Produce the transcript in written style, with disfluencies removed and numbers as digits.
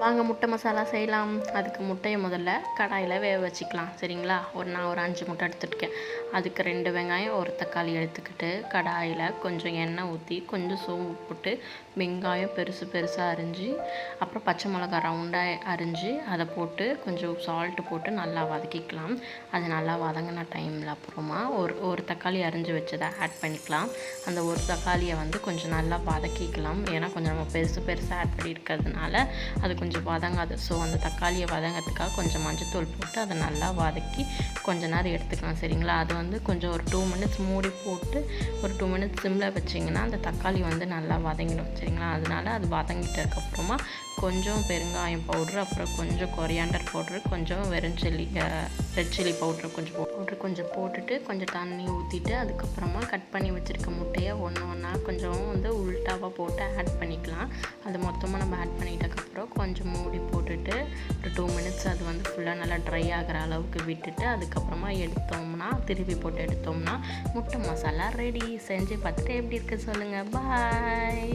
வாங்க முட்டை மசாலா செய்யலாம். அதுக்கு முட்டையை முதல்ல கடாயில் வேக வச்சுக்கலாம். சரிங்களா? நான் ஒரு 5 முட்டை எடுத்துருக்கேன். அதுக்கு 2 வெங்காயம், ஒரு தக்காளி எடுத்துக்கிட்டு கடாயில் கொஞ்சம் எண்ணெய் ஊற்றி கொஞ்சம் சோம்பு போட்டு வெங்காயம் பெருசாக அரிஞ்சு, அப்புறம் பச்சை மிளகா ரவுண்டாக அரிஞ்சு அதை போட்டு கொஞ்சம் சால்ட்டு போட்டு நல்லா வதக்கிக்கலாம். அது நல்லா வதங்கின டைமில் அப்புறமா ஒரு தக்காளி அரிஞ்சு வச்சதை ஆட் பண்ணிக்கலாம். அந்த ஒரு தக்காளியை கொஞ்சம் நல்லா வதக்கிக்கலாம். ஏன்னா கொஞ்சம் நம்ம பெருசாக ஆட் பண்ணி இருக்கிறதுனால அது கொஞ்சம் வதங்காது. ஸோ அந்த தக்காளியை வதங்கிறதுக்காக கொஞ்சம் மஞ்சத்தூள் போட்டு அதை நல்லா வதக்கி கொஞ்ச நேரம் எடுத்துக்கலாம். சரிங்களா? அது கொஞ்சம் ஒரு 2 மினிட்ஸ் மூடி போட்டு ஒரு 2 மினிட்ஸ் சிம்மில் வச்சிங்கன்னா அந்த தக்காளி நல்லா வதங்கிடும். சரிங்களா? அதனால அது வதங்கிட்டதுக்கப்புறமா கொஞ்சம் பெருங்காயம் பவுட்ரு, அப்புறம் கொஞ்சம் கொரியாண்டர் பவுட்ரு, கொஞ்சம் ரெட் சில்லி பவுட்ரு கொஞ்சம் போட்டுட்டு கொஞ்சம் தண்ணி ஊற்றிட்டு அதுக்கப்புறமா கட் பண்ணி வச்சுருக்க முட்டையை ஒன்றா கொஞ்சம் உல்ட்டாவாக போட்டு ஆட் பண்ணிக்கலாம். அது மொத்தமாக நம்ம ஆட் பண்ணிட்டதுக்கப்புறம் கொஞ்சம் மூடி போட்டுட்டு ஒரு 2 மினிட்ஸ் அது ஃபுல்லாக நல்லா ட்ரை ஆகிற அளவுக்கு விட்டுட்டு அதுக்கப்புறமா திருப்பி போட்டு எடுத்தோம்னா முட்டை மசாலா ரெடி. செஞ்சு பார்த்துட்டு எப்படி இருக்குது சொல்லுங்கள். பாய்.